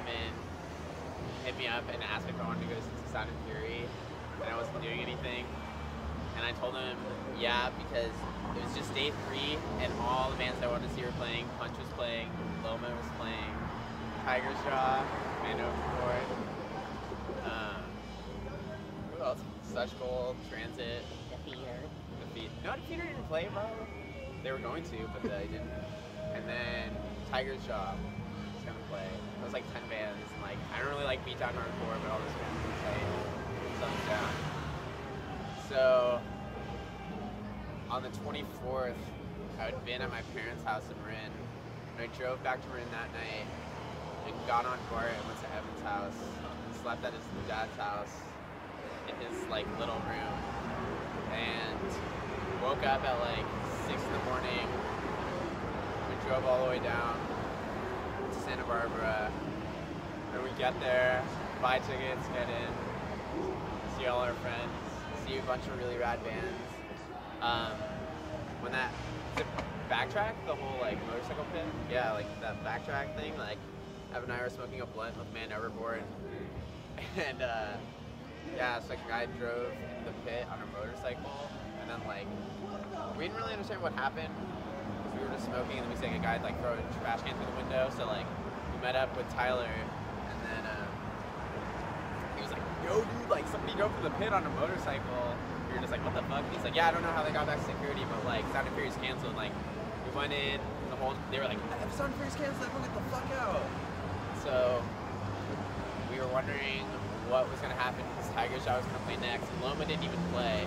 Evan hit me up and asked if I wanted to go to Sound and Fury, and I wasn't doing anything. And I told him, yeah, because it was just day 3, and all the bands I wanted to see were playing. Punch was playing, Loma was playing, Tiger's Jaw, Man Overboard. Who else? Such Gold, Transit. No, Defeater didn't play, bro. They were going to, but they didn't. And then Tiger's Jaw was gonna play. It was like 10 bands, and like I don't really like beatdown hardcore, but all those bands would play thumbs down. So on the 24th, I had been at my parents' house in Marin, and I drove back to Marin that night and got on BART and went to Evan's house and slept at his dad's house in his like little room, and woke up at like 6 in the morning. We drove all the way down to Santa Barbara, and we get there, buy tickets, get in, see all our friends, see a bunch of really rad bands. When that backtrack, the whole like motorcycle pit, yeah, like that backtrack thing, like Evan and I were smoking a blunt with Man Overboard, and yeah, so like a guy drove in the pit on a motorcycle, and then like we didn't really understand what happened because we were just smoking, and then we saw a guy like throw a trash can through the window. So like we met up with Tyler, and then he was like, "Yo, dude, like somebody drove through the pit on a motorcycle." We were just like, "What the fuck?" He's like, "Yeah, I don't know how they got back to security, but like Sound and Fury's canceled." Like we went in, and they were like, "Sound and Fury's canceled. Everyone get the fuck out." So we were wondering what was gonna happen because Tiger's Jaw was gonna play next, and Loma didn't even play.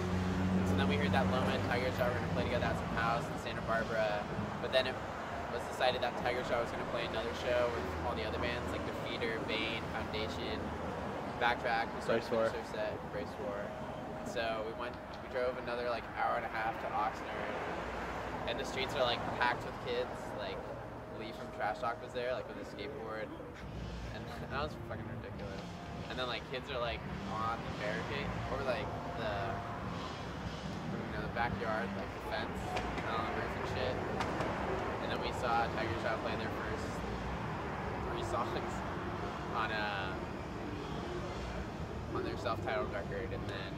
So then we heard that Loma and Tiger's Jaw were going to play together at some house in Santa Barbara. But then it was decided that Tiger's Jaw was going to play another show with all the other bands like Defeater, Bane, Foundation, Backtrack, Brace War. Brace War. So we drove another like hour and a half to Oxnard, and the streets are like packed with kids. Like Lee from Trash Talk was there, like with a skateboard, and that was fucking ridiculous. And then like kids are like on the barricade or like the backyard, like the fence, on the roof and shit. And then we saw Tiger's Jaw play their first 3 songs on their self-titled record, and then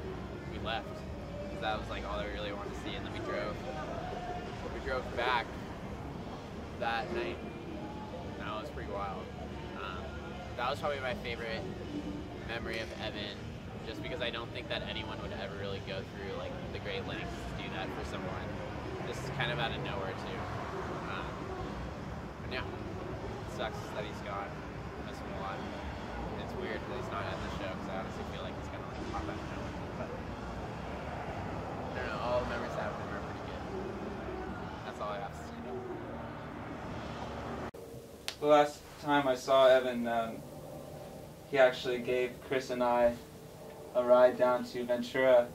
we left because that was like all I really wanted to see. And then we drove back that night. And that was pretty wild. That was probably my favorite memory of Evan, just because I don't think that anyone would ever really go through like the great lengths to do that for someone. This is kind of out of nowhere too. And yeah, it sucks that he's gone. I miss him a lot. It's weird that he's not at the show because I honestly feel like he's gonna like pop out of nowhere. But I don't know. All the memories I have of him are pretty good. That's all I have to say. The last time I saw Evan, he actually gave Chris and I a ride down to Ventura.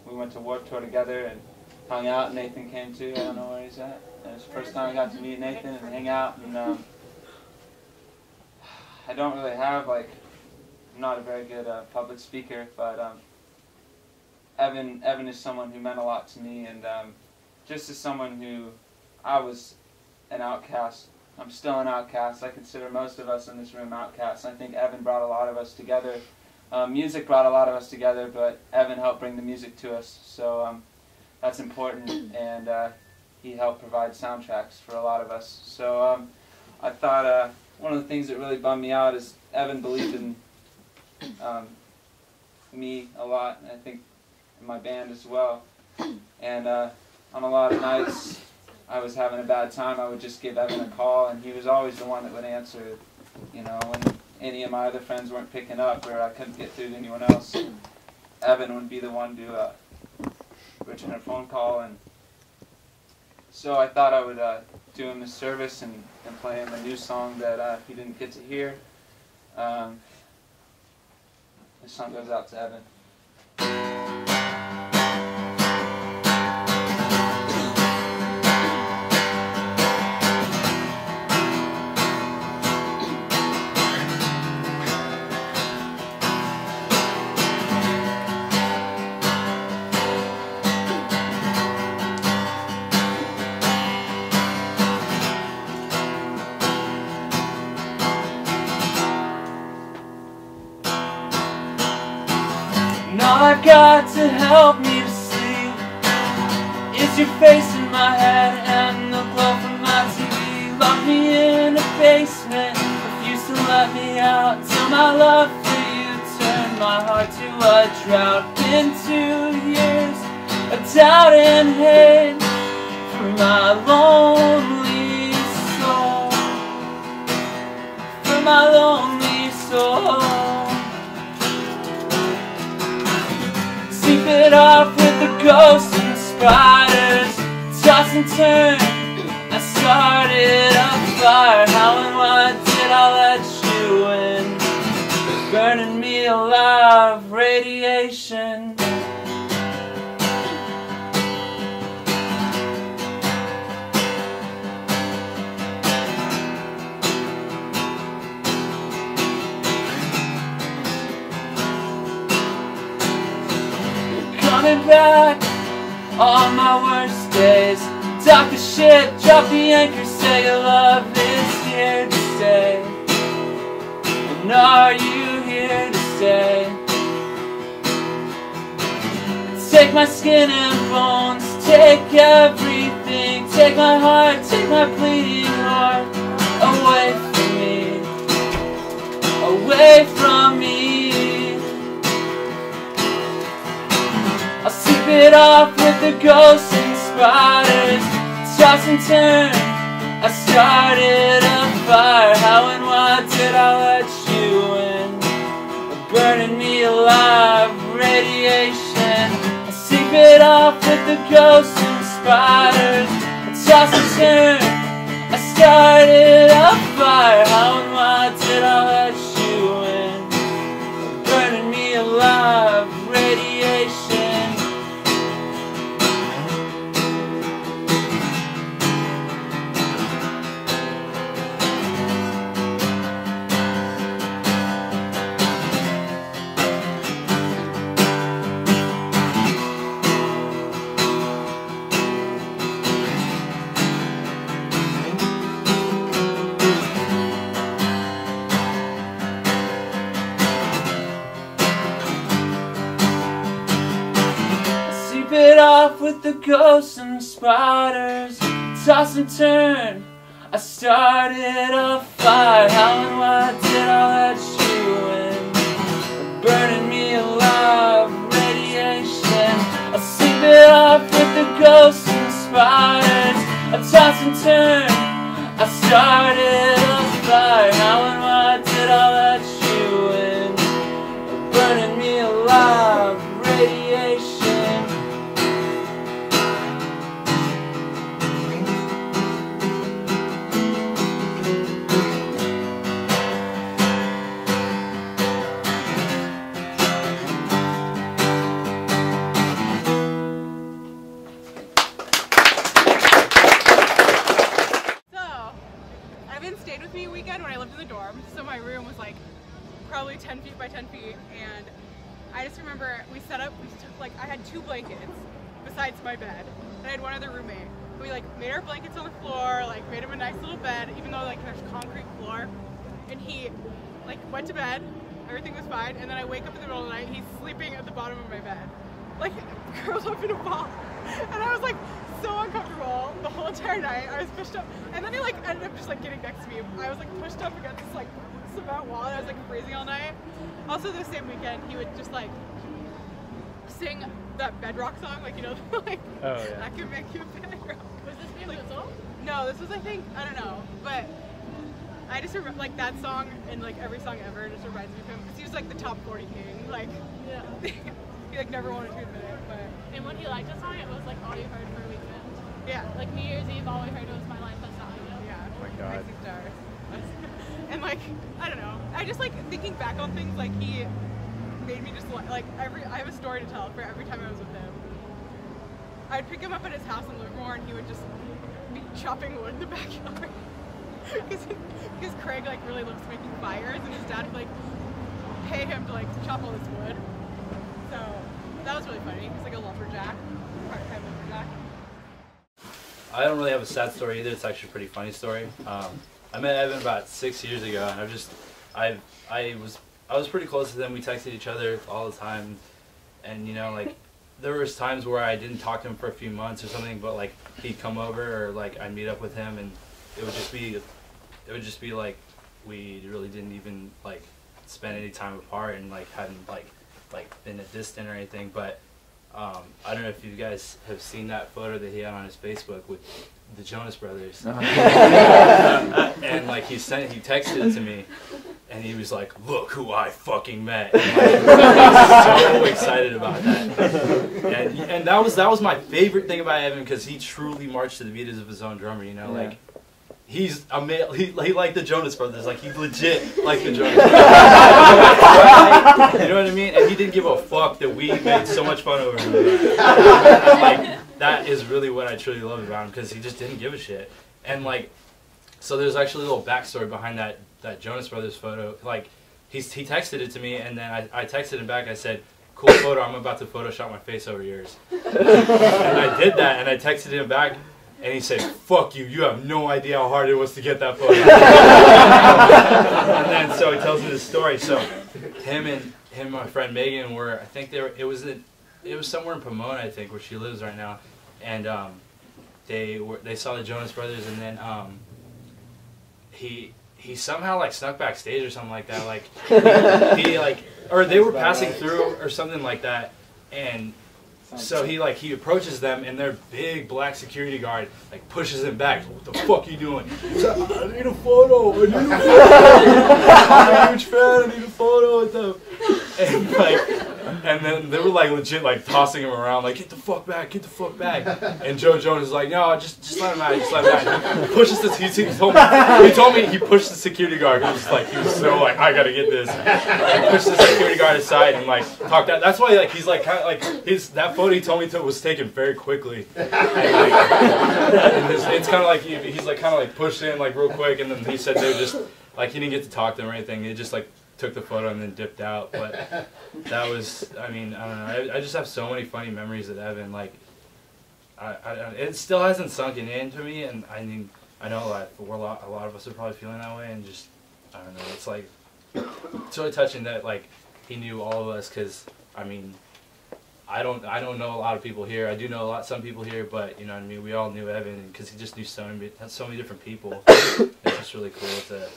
We went to Warped Tour together and hung out. Nathan came too. I don't know where he's at. And it was the first time I got to meet Nathan and hang out. And I don't really have I'm not a very good public speaker, but Evan is someone who meant a lot to me, and just as someone who I was an outcast. I'm still an outcast. I consider most of us in this room outcasts. I think Evan brought a lot of us together. Music brought a lot of us together, but Evan helped bring the music to us, so that's important, and he helped provide soundtracks for a lot of us. So I thought one of the things that really bummed me out is Evan believed in me a lot, and I think in my band as well. And on a lot of nights I was having a bad time, I would just give Evan a call, and he was always the one that would answer, you know, when any of my other friends weren't picking up or I couldn't get through to anyone else. Evan would be the one to return a phone call, and so I thought I would do him a service and play him a new song that he didn't get to hear. This song goes out to Evan. All I've got to help me to sleep is your face in my head and the glow from my TV. Lock me in a basement, refuse to let me out, till my love for you turned my heart to a drought. Been 2 years of doubt and hate for my lonely soul, for my lonely soul. Sleep it off with the ghosts and spiders, toss and turn, I started a fire. How and why did I let you in? Burning me alive, radiation. Coming back on my worst days, dock the ship, drop the anchor, say your love is here to stay. And are you here to stay? Take my skin and bones, take everything, take my heart, take my bleeding heart away from me, away from me. I'll sleep it off with the ghosts and spiders, toss and turn, I started a fire. How and why did I let you in? Burning me alive, radiation. I sleep it off with the ghosts and spiders, toss and turn, I started a fire. How and why did I let you in? Burning me alive, radiation. It off with the ghosts and spiders, toss and turn, I started a fire. How and why did I let you in? Burning me alive, radiation. I sleep it off with the ghosts and spiders, I toss and turn, I started a fire. How and why did I let you in? Burning me alive, radiation. Stayed with me a weekend when I lived in the dorm, so my room was like probably 10 feet by 10 feet, and I just remember we set up, we took like, I had 2 blankets besides my bed, and I had one other roommate. We like made our blankets on the floor, like made him a nice little bed, even though like there's concrete floor, and he like went to bed, everything was fine, and then I wake up in the middle of the night, he's sleeping at the bottom of my bed, like curled up in a ball, and I was like so uncomfortable the whole entire night. I was pushed up, and then he like ended up just like getting next to me. I was like pushed up against this like cement wall, and I was like freezing all night. Also, the same weekend, he would just like sing that Bedrock song, like, you know, like, oh, yeah. I can make you bedrock. Was this being like, song? No, this was, I think, I don't know, but I just remember like that song, and like every song ever just reminds me of him, because he was like the top 40 king, like, yeah. He like never wanted to admit it, but. And when he liked a song, it was like all you heard for a weekend. Yeah. Like New Year's Eve, all we heard was My Life Has Value. Yeah. Oh my God. Rising Stars. And like, I don't know. I just like thinking back on things, like he made me just like I have a story to tell for every time I was with him. I'd pick him up at his house in Livermore, and he would just be chopping wood in the backyard. Because Craig like really loves making fires, and his dad would like pay him to like chop all this wood. So that was really funny. He's like a lumberjack, part-time lumberjack. I don't really have a sad story either. It's actually a pretty funny story. I met Evan about 6 years ago, and I was pretty close to them. We texted each other all the time, and you know, like, there was times where I didn't talk to him for a few months or something, but like he'd come over or like I'd meet up with him, and it would just be like we really didn't even like spend any time apart and like hadn't like been distant or anything. But I don't know if you guys have seen that photo that he had on his Facebook with the Jonas Brothers. And like he texted it to me, and he was like, "Look who I fucking met." And, like, I was so excited about that. And that was my favorite thing about Evan, because he truly marched to the beat of his own drummer. You know, like he's a male. He like the Jonas Brothers. Like he legit like the Jonas Brothers. You know what I mean? And he didn't give a fuck that we made so much fun over him. And, like, that is really what I truly love about him, because he just didn't give a shit. And like, so there's actually a little backstory behind that Jonas Brothers photo. Like, he texted it to me, and then I texted him back. I said, "Cool photo. I'm about to Photoshop my face over yours." And I did that, and I texted him back, and he said, "Fuck you. You have no idea how hard it was to get that photo." And then so he tells me this story. So him and my friend Megan were, I think it was somewhere in Pomona, I think, where she lives right now, and they saw the Jonas Brothers, and then he somehow like snuck backstage or something like that, like he like, or they were passing through or something like that, and so he approaches them, and their big black security guard like pushes him back. "What the fuck are you doing?" He's like, "I need a photo. I'm a huge fan. I need a photo with them." And like, and then they were like legit like tossing him around, like, "Get the fuck back, get the fuck back." And Joe Jonas is like, "No, just let him out, just let him out." He pushes this. He told me he pushed the security guard. He was so like, "I gotta get this." He pushed the security guard aside and like talked that. That's why like he's like kind of like that photo he told me was taken very quickly. And, like, it's kind of like he's like kind of like pushed in like real quick, and then he said they just like he didn't get to talk to them or anything. He just like took the photo and then dipped out. But that was, I mean, I don't know. I just have so many funny memories of Evan. Like, it still hasn't sunken into me, and I mean, I know a lot of us are probably feeling that way, and just, I don't know. It's like, it's really touching that like he knew all of us, because I mean, I don't know a lot of people here. I do know some people here, but you know what I mean. We all knew Evan, because he just knew so many different people. It's just really cool to,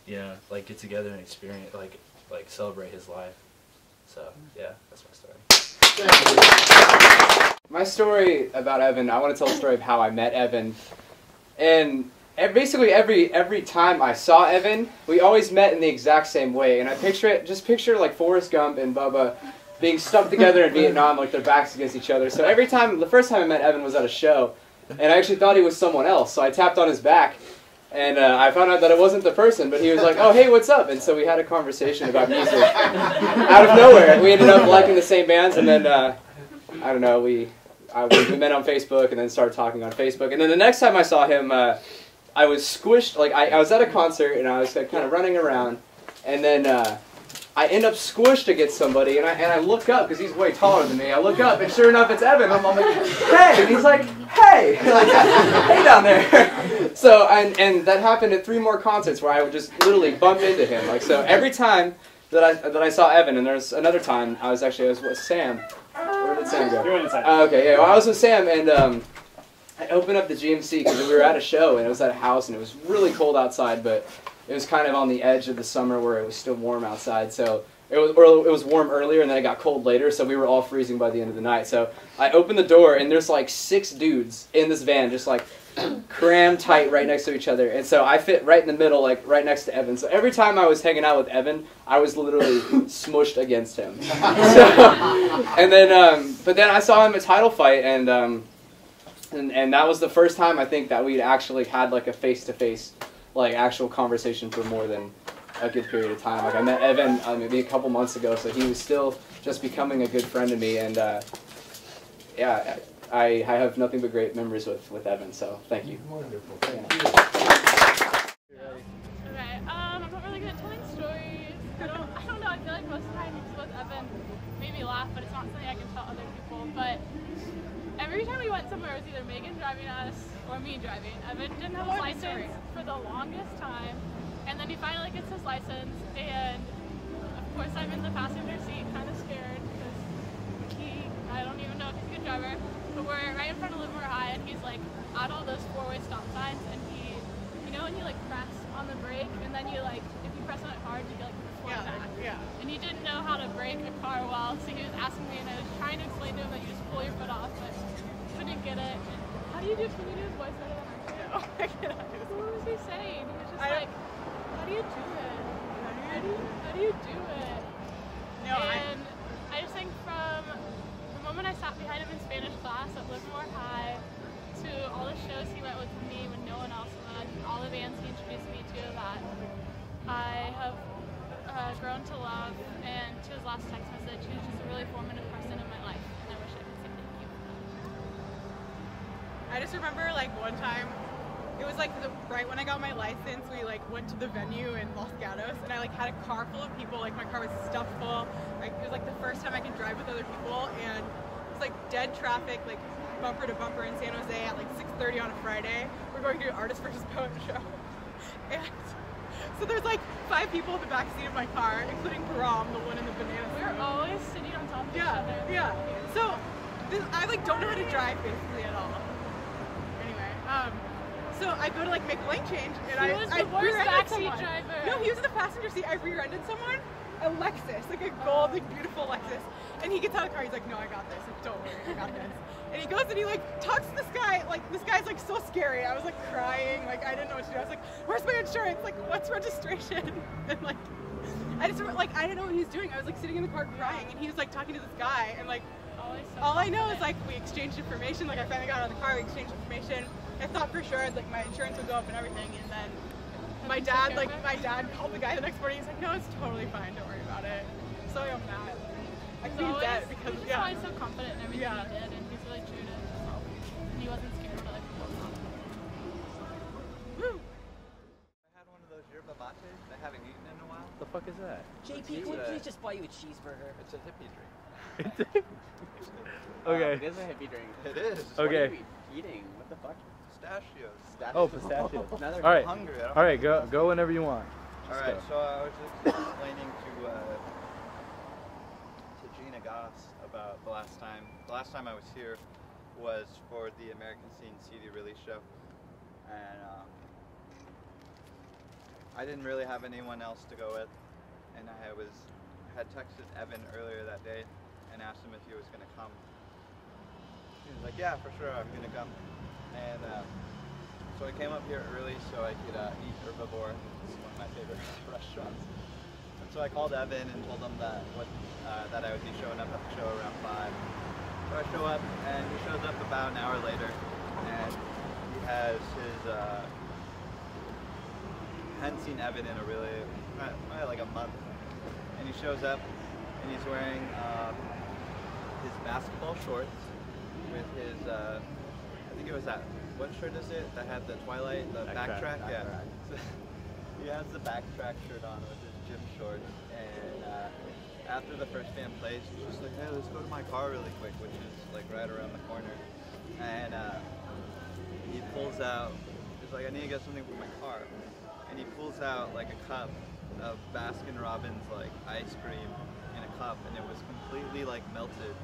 you know, like get together and experience, like celebrate his life. So yeah, that's my story. My story about Evan, I want to tell the story of how I met Evan. And basically every time I saw Evan, we always met in the exact same way. And I picture like Forrest Gump and Bubba being stuck together in Vietnam, like their backs against each other. So the first time I met Evan was at a show, and I actually thought he was someone else. So I tapped on his back, and I found out that it wasn't the person, but he was like, "Oh, hey, what's up?" And so we had a conversation about music out of nowhere. We ended up liking the same bands, and then I don't know, we met on Facebook, and then started talking on Facebook. And then the next time I saw him, I was squished. Like I was at a concert, and I was like, kind of running around, and then I end up squished against somebody, and I look up, because he's way taller than me. I look up, and sure enough, it's Evan. I'm like, "Hey!" And he's like, "Hey!" Like, "Hey down there!" So, and that happened at 3 more concerts where I would just literally bump into him. Like, so every time that I saw Evan, and there's another time I was with Sam. Where did Sam go? You went inside. Okay, yeah. Well, I was with Sam, and I opened up the GMC because we were at a show, and it was at a house, and it was really cold outside, but it was kind of on the edge of the summer where it was still warm outside. So it was warm earlier, and then it got cold later, so we were all freezing by the end of the night. So I opened the door, and there's like 6 dudes in this van, just like crammed tight right next to each other. And so I fit right in the middle, like right next to Evan. So every time I was hanging out with Evan, I was literally smushed against him. And then, but then I saw him at Title Fight, and that was the first time I think that we'd actually had like a face-to-face, like actual conversation for more than a good period of time. Like I met Evan maybe a couple months ago, so he was still just becoming a good friend to me, and yeah, I have nothing but great memories with Evan. So thank you. Wonderful. Yeah. Okay, I'm not really good at telling stories. I don't know, I feel like most of the time with Evan, maybe laugh, but it's not something I can tell other people. But every time we went somewhere, it was either Megan driving us or me driving. Evan didn't have his license for the longest time, and then he finally gets his license, and of course I'm in the passenger seat kind of scared because driver, but we're right in front of Livermore High, and he's like at all those four-way stop signs, and he, you know, when you like press on the brake, and then you like, if you press on it hard, you get like fly back. Yeah. And he didn't know how to brake a car well, so he was asking me, and I was trying to explain to him that you just pull your foot off, but couldn't get it. And how do you do? Can you do his voice better than I can? No, I cannot do this. What was he saying? He was just like, how do you do it? How do you do it? No, and I just think from the moment I sat behind him in Spanish class at Livermore High to all the shows he went with me when no one else went, all the bands he introduced me to that I have grown to love, and to his last text message, he was just a really formative person in my life, and I wish I could say thank you. I just remember like one time, it was like right when I got my license, we like went to the venue in Los Gatos, and I like had a car full of people. Like my car was stuffed full. Like, it was like the first time I could drive with other people, and it was like dead traffic, like bumper to bumper in San Jose at like 6:30 on a Friday. We're going to an Artist versus Poet show, and so there's like 5 people in the back seat of my car, including Param, the one in the banana suit. We were always sitting on top of each other. Yeah. So I like don't know how to drive basically at all. Anyway, so I go to like make a lane change, and He was the worst rear-ended backseat someone. driver. No, he was in the passenger seat. I rear-ended someone, a Lexus, like a gold, like beautiful Lexus. And he gets out of the car. He's like, "No, I got this. Like, don't worry, I got this." And he goes and he like talks to this guy. Like this guy's like so scary. I was like crying. Like I didn't know what to do. I was like, "Where's my insurance? Like what's registration?" And like I just remember, like I didn't know what he was doing. I was like sitting in the car crying, and he was like talking to this guy, and like. All I know is like we exchanged information. Like I finally got out of the car, we exchanged information. I thought for sure like my insurance would go up and everything, and then my dad called the guy the next morning. He's like, "No, it's totally fine. Don't worry about it." So I'm mad. I could be in debt because he's always so confident in everything he did, and he's really true to himself. And he wasn't scared of other people. Woo! I had one of those yerba mates I haven't eaten in a while. The fuck is that? JP, can we please just buy you a cheeseburger? It's a hippie drink. Okay. It is a hippie drink. It is. Okay. What are you eating? What the fuck? Pistachios. Oh, pistachios. Now they're All right. I'm hungry. I don't All right, go whenever you want. All right. So I was just explaining to Gina Goss about the last time. The last time I was here was for the American Scene CD release show, and I didn't really have anyone else to go with, and I had texted Evan earlier that day and asked him if he was going to come. He was like, "Yeah, for sure, I'm going to come." And so I came up here early so I could eat Herbivore. It's one of my favorite restaurants. And so I called Evan and told him that I would be showing up at the show around 5. So I show up, and he shows up about an hour later, and he has his hadn't seen Evan in a really probably like a month, and he shows up and he's wearing his basketball shorts with his I think it was that, what shirt is it that had the Twilight, the backtrack? Yeah. So he has the backtrack shirt on with his gym shorts, and after the first band plays, he's just like, "Hey, let's go to my car really quick," which is like right around the corner. And he pulls out, he's like, "I need to get something for my car." And he pulls out like a cup of Baskin Robbins like ice cream in a cup, and it was completely like melted.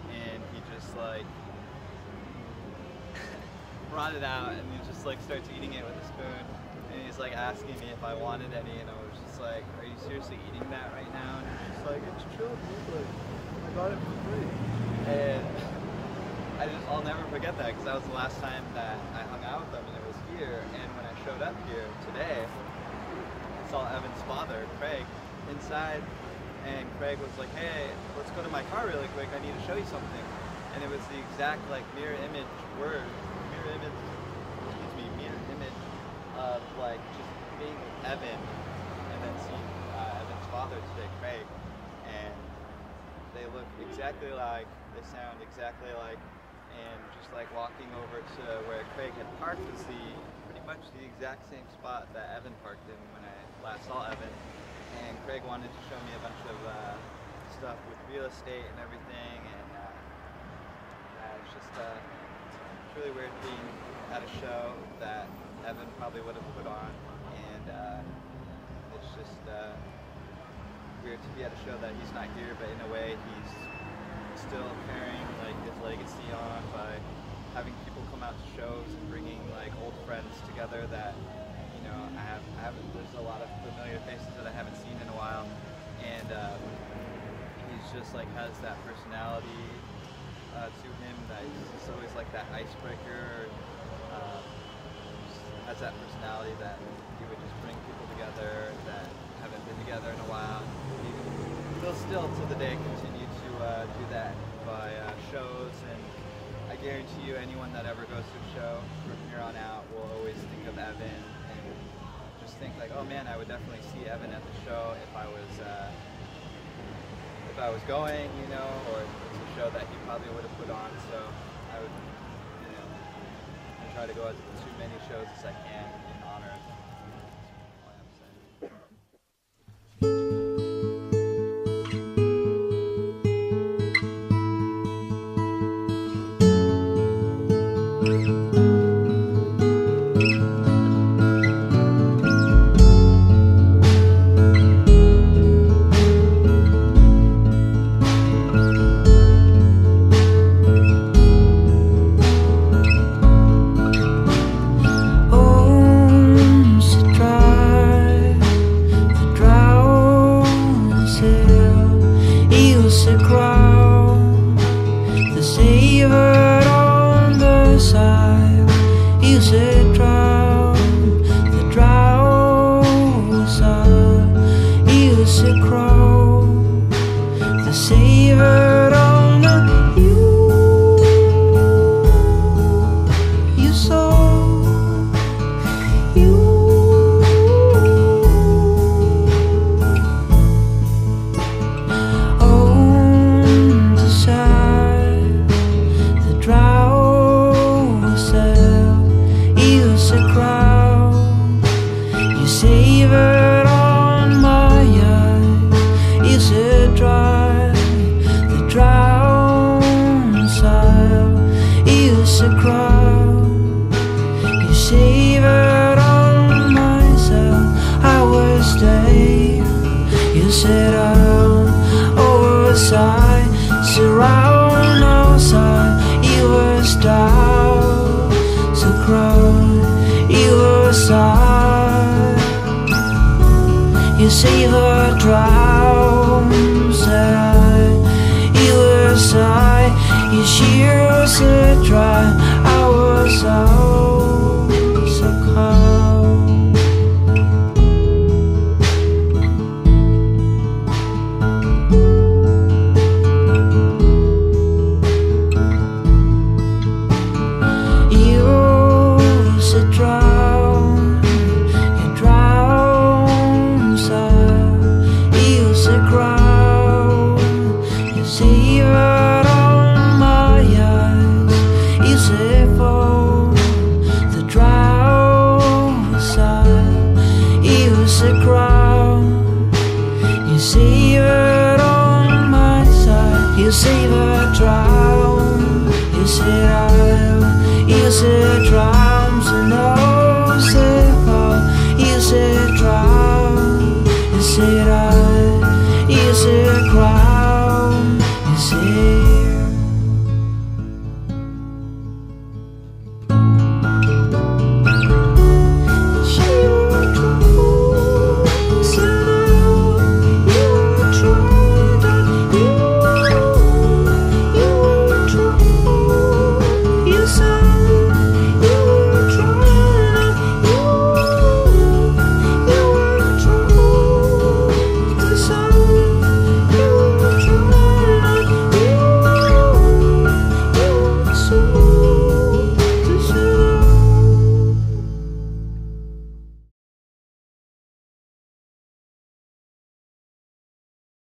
And he just like brought it out, and he just like starts eating it with a spoon. And he's like asking me if I wanted any, and I was just like, "Are you seriously eating that right now?" And he's just like, "It's chill, dude. Like, I got it for free." And I'll never forget that, because that was the last time that I hung out with him, and it was here. And when I showed up here today, I saw Evan's father, Craig, inside, and Craig was like, "Hey, let's go to my car really quick. I need to show you something." And it was the exact like mirror image of like just being with Evan, and then seeing Evan's father today, Craig, and they look exactly like, they sound exactly like, and just like walking over to where Craig had parked was pretty much the exact same spot that Evan parked in when I last saw Evan. And Craig wanted to show me a bunch of stuff with real estate and everything, and it's just it's really weird being at a show that Evan probably would have put on, and it's just weird to be at a show that he's not here, but in a way he's still carrying like his legacy on by having people come out to shows and bringing like old friends together that, you know, there's a lot of familiar faces that I haven't seen in a while, and he's just like has that personality to him that he's always like that icebreaker. Has that personality that he would just bring people together that haven't been together in a while. He'll still to the day continue to do that by shows, and I guarantee you anyone that ever goes to a show from here on out will always think of Evan and just think like, oh man, I would definitely see Evan at the show if I was going, you know, or it's a show that he probably would have put on. So I would, you know, try to go out to as many shows as I can in honor of him. That's all I'm saying. Said I